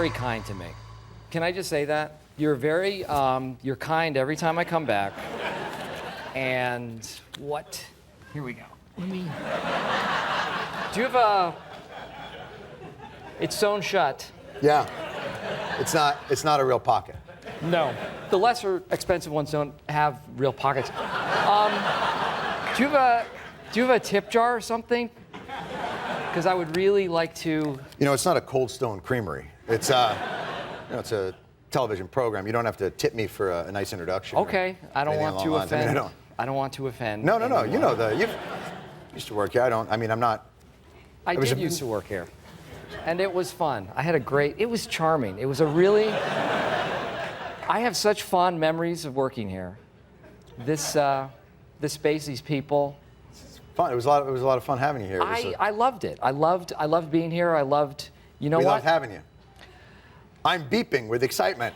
very kind to me. Can I just say that? You're very, you're kind every time I come back. And what? Here we go. Let me. Do you have a? It's sewn shut. Yeah. It's not a real pocket. No. The lesser expensive ones don't have real pockets. Do you have a tip jar or something? Because I would really like to. You know, it's not a Cold Stone Creamery. It's it's a television program. You don't have to tip me for a nice introduction. Okay. I don't want to offend. I mean, I don't want to offend. No. You know you used to work here. I'm not. I did used to work here, and it was fun. I had a great. It was charming. It was a really. I have such fond memories of working here. This space, these people. Fun. It was a lot of fun having you here. I loved it. I loved being here. I loved. You know what? We loved having you. I'm beeping with excitement.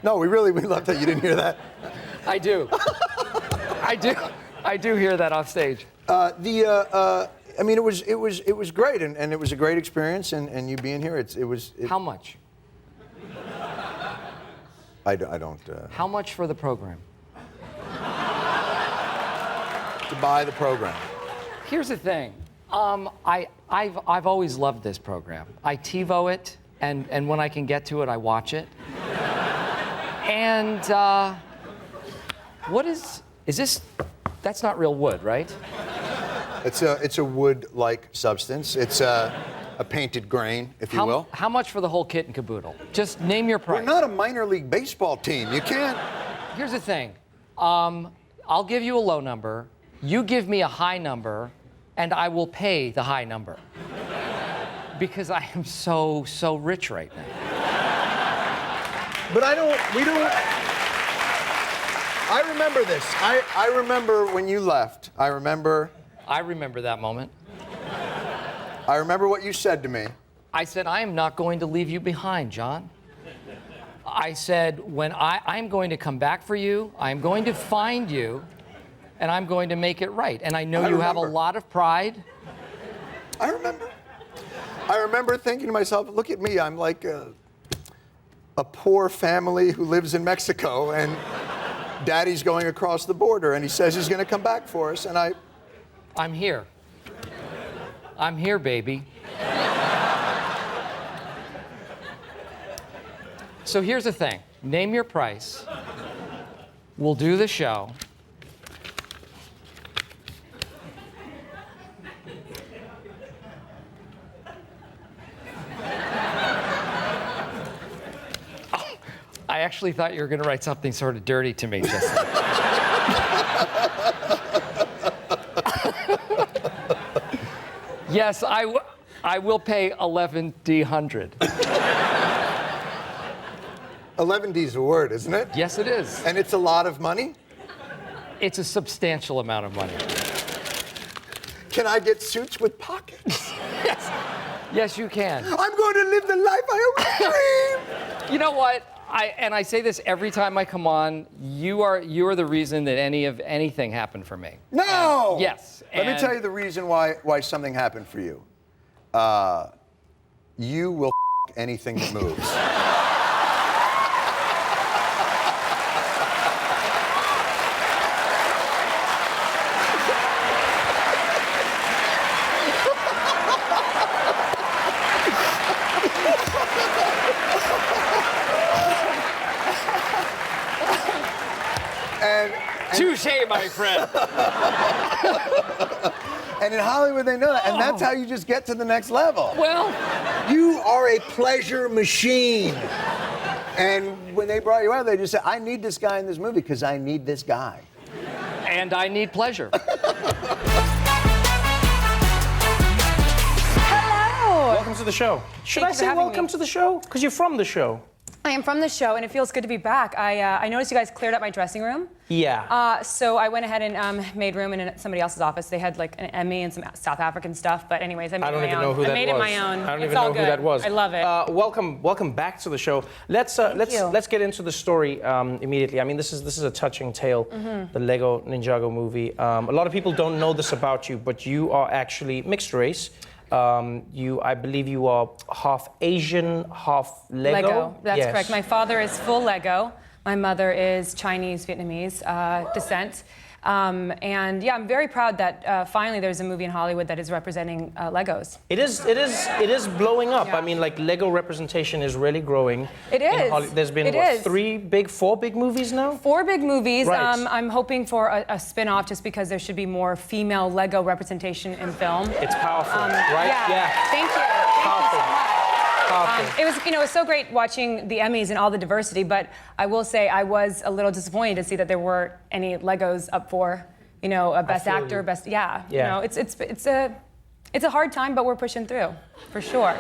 No, we loved that. You didn't hear that? I do. I do hear that off stage. I mean, it was great, and it was a great experience, and you being here, it was. How much? I don't. How much for the program? To buy the program. Here's the thing. I've always loved this program. I TiVo it, and when I can get to it, I watch it. And what is this? That's not real wood, right? It's a wood-like substance. It's a painted grain, if you will. How much for the whole kit and caboodle? Just name your price. We're not a minor league baseball team. You can't. Here's the thing. I'll give you a low number. You give me a high number, and I will pay the high number. Because I am so rich right now. But we don't. I remember this. I remember when you left. I remember that moment. I remember what you said to me. I said, I am not going to leave you behind, John. I said, when I'm going to come back for you, I'm going to find you, and I'm going to make it right. And I know you have a lot of pride. I remember thinking to myself, look at me, I'm like a poor family who lives in Mexico, and Daddy's going across the border, and he says he's going to come back for us, and I'm here. I'm here, baby. So here's the thing. Name your price. We'll do the show. I actually thought you were going to write something sort of dirty to me just then. Yes, I will pay $11,100. 11D's a word, isn't it? Yes, it is. And it's a lot of money? It's a substantial amount of money. Can I get suits with pockets? Yes. Yes, you can. I'm going to live the life I always dreamed. You know what? I say this every time I come on. You are the reason that anything happened for me. No. And, yes. Let me tell you the reason why something happened for you. You will anything that moves. Touche, my friend. And in Hollywood, they know that. And that's how you just get to the next level. Well, you are a pleasure machine. And when they brought you out, they just said, I need this guy in this movie because I need this guy. And I need pleasure. Hello. Welcome to the show. Should I say welcome to the show? Because you're from the show. I am from the show, and it feels good to be back. I noticed you guys cleared up my dressing room. Yeah. So I went ahead and made room in somebody else's office. They had like an Emmy and some South African stuff. But anyways, I made it my own. I don't even know who that was. I made it my own. I don't it's even all know good. who that was. I love it. Welcome back to the show. Let's get into the story immediately. I mean, this is a touching tale, the Lego Ninjago movie. A lot of people don't know this about you, but you are actually mixed race. I believe you are half Asian, half Lego. That's Yes. correct. My father is full Lego. My mother is Chinese, Vietnamese descent. And yeah, I'm very proud that finally there's a movie in Hollywood that is representing Legos. It is blowing up. Yeah. I mean, like Lego representation is really growing. It is. There's been It what, is. 4 big movies now? 4 big movies. Right. I'm hoping for a spin-off just because there should be more female Lego representation in film. It's powerful, right? Yeah. Thank you. Powerful. It was, it was so great watching the Emmys and all the diversity, but I will say I was a little disappointed to see that there weren't any Legos up for, a best actor, best, it's a hard time, but we're pushing through, for sure.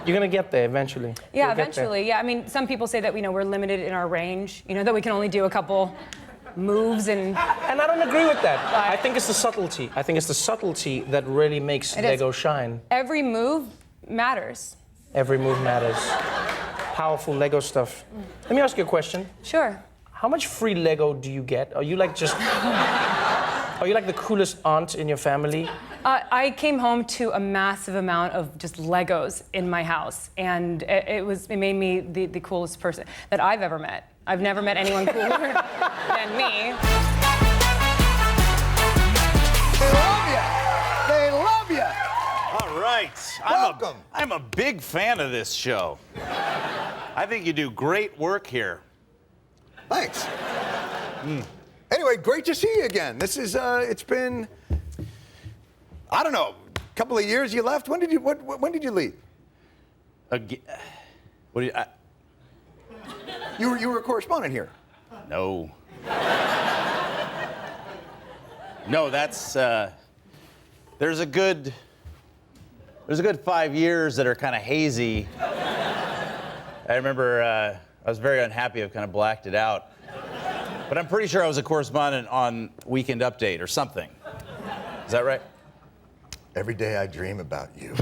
You're gonna get there eventually. Yeah, You'll get there. eventually. Yeah, I mean, some people say that we're limited in our range, that we can only do a couple moves and I don't agree with that. I think it's the subtlety. I think it's the subtlety that really makes Lego shine. Every move matters. Every move matters. Powerful Lego stuff. Let me ask you a question. Sure. How much free Lego do you get? Are you like the coolest aunt in your family? I came home to a massive amount of just Legos in my house, and it made me the coolest person that I've ever met. I've never met anyone cooler than me. They love you. They love you. All right. Welcome. I'm a big fan of this show. I think you do great work here. Thanks. Anyway, great to see you again. This is, it's been, I don't know, a couple of years you left. When did you leave? What do you... You were a correspondent here. No. No, that's, there's a good 5 years that are kind of hazy. I remember I was very unhappy. I've kind of blacked it out. But I'm pretty sure I was a correspondent on Weekend Update or something. Is that right? Every day I dream about you.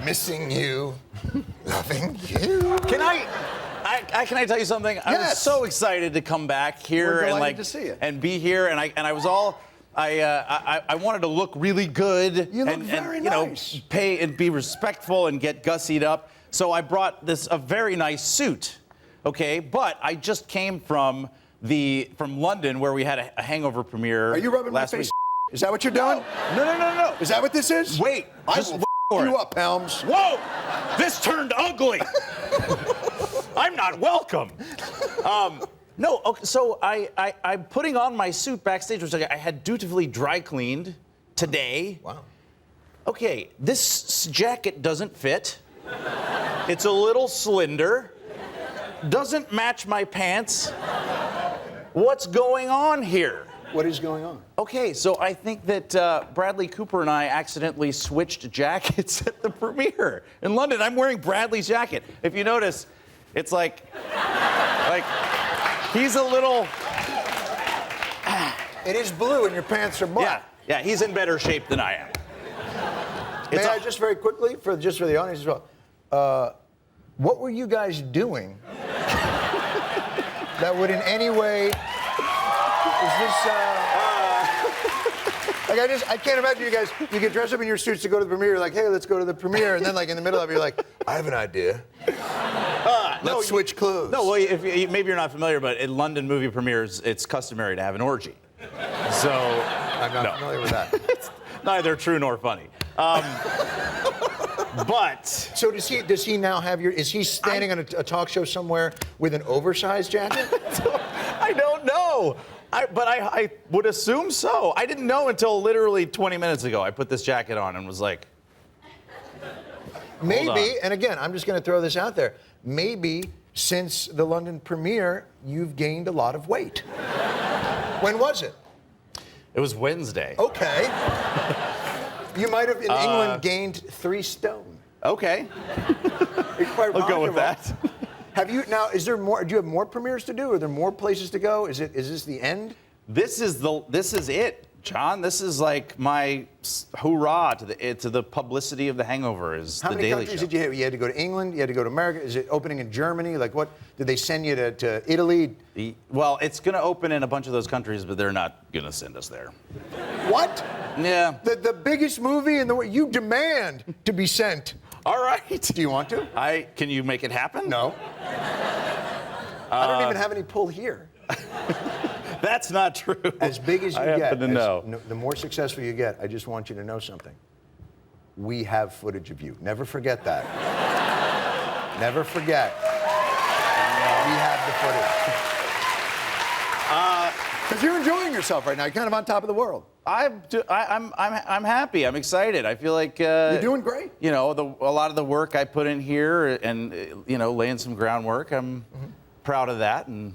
Missing you. Loving you. Can I tell you something? I was so excited to come back here We're and delighted to see you. and be here, and I was all I wanted to look really good. You look and very nice. Pay and be respectful and get gussied up. So I brought a very nice suit. Okay, but I just came from London where we had a Hangover premiere. Are you rubbing my last face? week. Is that what you're doing? No. Is that what this is? Wait, I just will for you it. up, Helms. Whoa! This turned ugly. I'm not welcome. No, okay, so I'm putting on my suit backstage, which I had dutifully dry cleaned today. Wow. Okay, this jacket doesn't fit. It's a little slender. Doesn't match my pants. What's going on here? What is going on? Okay, so I think that Bradley Cooper and I accidentally switched jackets at the premiere in London. I'm wearing Bradley's jacket. If you notice, it's like he's a little. It is blue and your pants are black. Yeah, he's in better shape than I am. May I just very quickly, for the audience as well, what were you guys doing that would in any way, is this, like I can't imagine you guys, you get dressed up in your suits to go to the premiere, you're like, hey, let's go to the premiere, and then like in the middle of it, you're like, I have an idea. Let's switch clothes. No, well, maybe you're not familiar, but in London movie premieres, it's customary to have an orgy. So I'm not familiar with that. It's neither true nor funny. But so does he now have is he standing on a talk show somewhere with an oversized jacket? I don't know. But I would assume so. I didn't know until literally 20 minutes ago. I put this jacket on and was like, maybe, and again, I'm just going to throw this out there. Maybe since the London premiere, you've gained a lot of weight. When was it? It was Wednesday. Okay. You might have in England gained 3 stone. Okay. It's quite I'll go with remarkable. that. Have you now? Is there more? Do you have more premieres to do? Are there more places to go? Is this the end? This is it. John, this is like my hoorah to the publicity of The Hangover. Is How the many Daily countries Show. did you hit? You had to go to England. You had to go to America. Is it opening in Germany? Like what? Did they send you to Italy? Well, it's going to open in a bunch of those countries, but they're not going to send us there. What? Yeah. The biggest movie in the world. You demand to be sent. All right. Do you want to? Can you make it happen? No. I don't even have any pull here. That's not true. As big as you I get, happen to know. The more successful you get, I just want you to know something. We have footage of you. Never forget that. Never forget. We have the footage. Because you're enjoying yourself right now. You're kind of on top of the world. I'm happy. I'm excited. I feel like You're doing great. You know, a lot of the work I put in here and laying some groundwork. I'm proud of that. And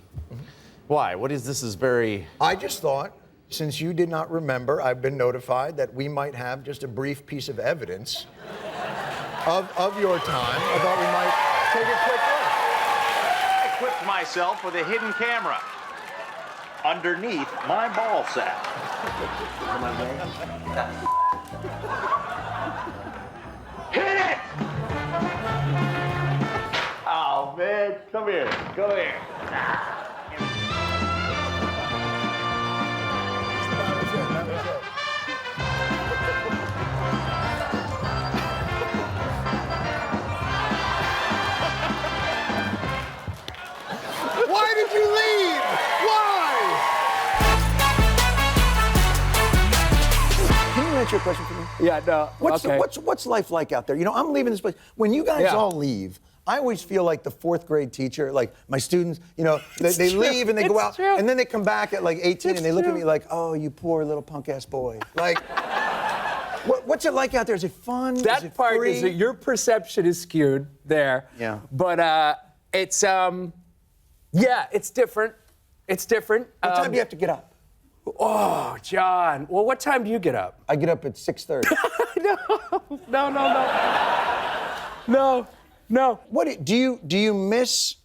why? What is this? Is very. I just thought, since you did not remember, I've been notified that we might have just a brief piece of evidence of your time. I thought we might take a quick look. I equipped myself with a hidden camera underneath my ball sack. Hit it! Oh, man. Come here. Come here. Why did you leave? Why? Can you answer a question for me? Yeah, no. Okay. What's life like out there? You know, I'm leaving this place. When you guys Yeah. all leave, I always feel like the fourth grade teacher, like my students, they leave and they go It's out, true. and then they come back at like 18 It's and they look at true. me like, oh, you poor little punk ass boy. Like, what's it like out there? Is it fun? is That it part free? is that your perception is skewed there. Yeah. But it's it's different. It's different. What time do you have to get up? Oh, John. Well, what time do you get up? I get up at 6:30. No. What do you miss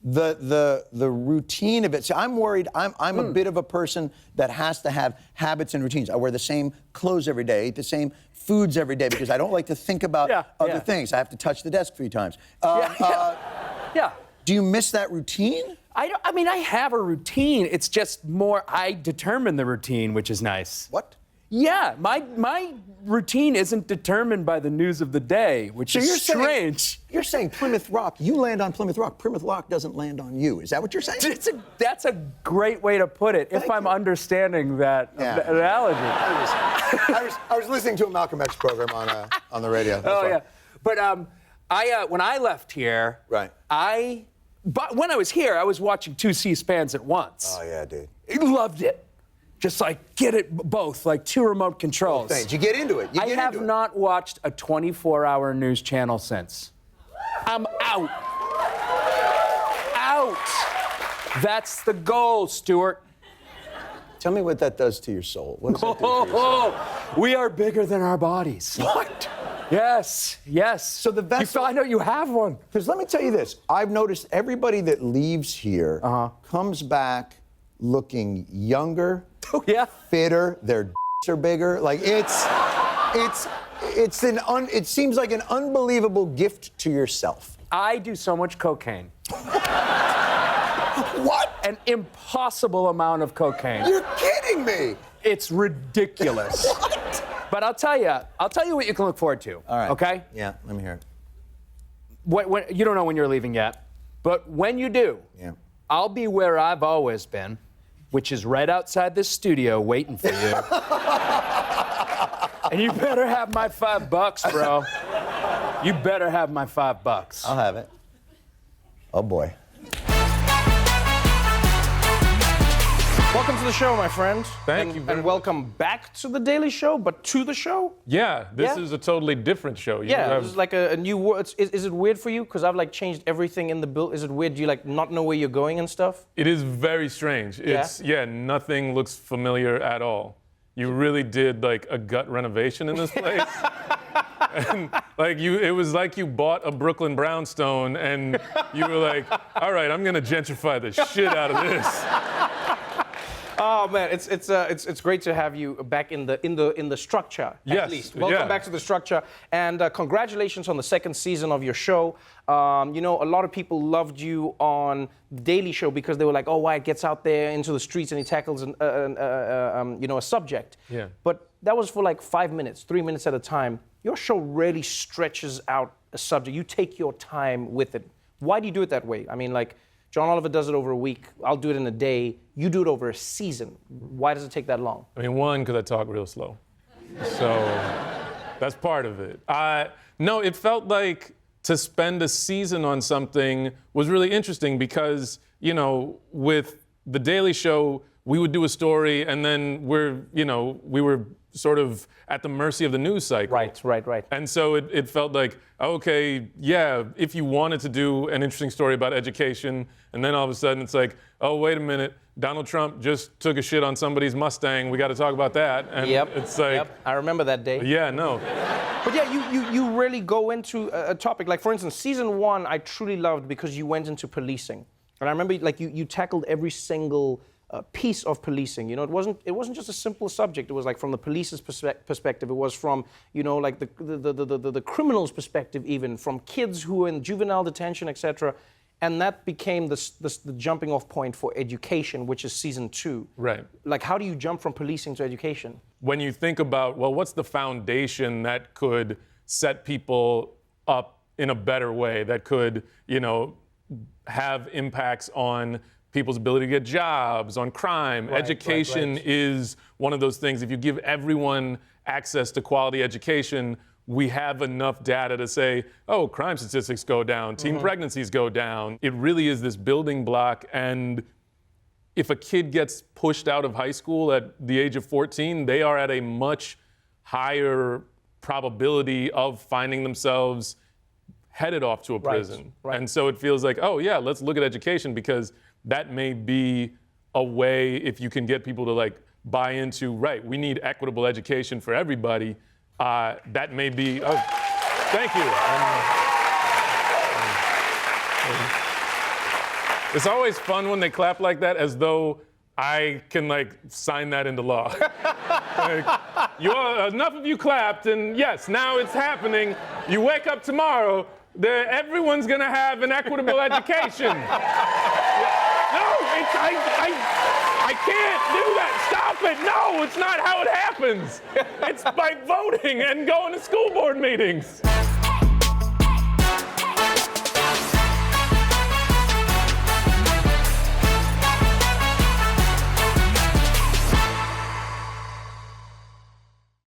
the routine of it? So I'm worried. I'm a bit of a person that has to have habits and routines. I wear the same clothes every day, eat the same foods every day because I don't like to think about other things. I have to touch the desk 3 times. Yeah. Do you miss that routine? I mean, I have a routine. It's just more I determine the routine, which is nice. What? Yeah, my routine isn't determined by the news of the day, which is strange. You're saying Plymouth Rock. You land on Plymouth Rock. Plymouth Rock doesn't land on you. Is that what you're saying? That's a great way to put it, if I'm understanding that analogy. I was listening to a Malcolm X program on the radio. That's why. Yeah. But when I left here, Right. But when I was here, I was watching 2 C-SPANs at once. Oh yeah, dude. I loved it. Just like get it both, like 2 remote controls. Thanks. You get into it. I have not watched a 24-hour news channel since. I'm out. Out. That's the goal, Stuart. Tell me what that does to your soul. What does that do to your soul? We are bigger than our bodies. What? Yes. So the vessel- I know you have one. Because let me tell you this. I've noticed everybody that leaves here comes back looking younger, fitter, their d***s are bigger. Like it seems like an unbelievable gift to yourself. I do so much cocaine. What? An impossible amount of cocaine. You're kidding me. It's ridiculous. What? But I'll tell you what you can look forward to. All right. Okay? Yeah, let me hear it. When, you don't know when you're leaving yet, but when you do, I'll be where I've always been, which is right outside this studio waiting for you. And you better have my $5, bro. You better have my $5. I'll have it. Oh boy. Welcome to the show, my friend. Thank you very And welcome back to the Daily Show, but to the show. Yeah, this Yeah. is a totally different show. You Yeah, have- it's like a new word. Is it weird for you? Because I've like changed everything in the build. Is it weird? Do you like not know where you're going and stuff? It is very strange. It's nothing looks familiar at all. You really did like a gut renovation in this place. And like it was like you bought a Brooklyn brownstone and you were like, all right, I'm gonna gentrify the shit out of this. Oh man, it's great to have you back in the structure. Yes, At least. Welcome yeah. back to the structure, and congratulations on the second season of your show. You know, a lot of people loved you on The Daily Show because they were like, "Oh, Wyatt gets out there into the streets and he tackles a subject." Yeah. But that was for like 5 minutes, 3 minutes at a time. Your show really stretches out a subject. You take your time with it. Why do you do it that way? I mean, like, John Oliver does it over a week. I'll do it in a day. You do it over a season. Why does it take that long? I mean, one, because I talk real slow. So that's part of it. No, it felt like to spend a season on something was really interesting because, you know, with The Daily Show, we would do a story and then we were sort of at the mercy of the news cycle. Right. And so it felt like, okay, yeah, if you wanted to do an interesting story about education, and then all of a sudden it's like, oh, wait a minute, Donald Trump just took a shit on somebody's Mustang, we got to talk about that. And it's like, I remember that day. yeah, no. But yeah, you really go into a topic. Like, for instance, season 1, I truly loved because you went into policing. And I remember, like, you tackled every single piece of policing. You know, it wasn't just a simple subject. It was like from the police's perspective. It was from, you know, like the criminal's perspective, even from kids who are in juvenile detention, etc. And that became the jumping off point for education, which is season 2. Right. Like, how do you jump from policing to education? When you think about, well, what's the foundation that could set people up in a better way, that could, you know, have impacts on people's ability to get jobs, on crime. Education is one of those things. If you give everyone access to quality education, we have enough data to say, oh, crime statistics go down, teen pregnancies go down. It really is this building block. And if a kid gets pushed out of high school at the age of 14, they are at a much higher probability of finding themselves headed off to a prison. Right. And so it feels like, oh yeah, let's look at education, because that may be a way, if you can get people to like buy into, right, we need equitable education for everybody, that may be, oh, thank you. It's always fun when they clap like that, as though I can like sign that into law. Like, enough of you clapped, and yes, now it's happening. You wake up tomorrow, everyone's gonna have an equitable education. No, I can't do that. Stop it. No, it's not how it happens. It's by voting and going to school board meetings.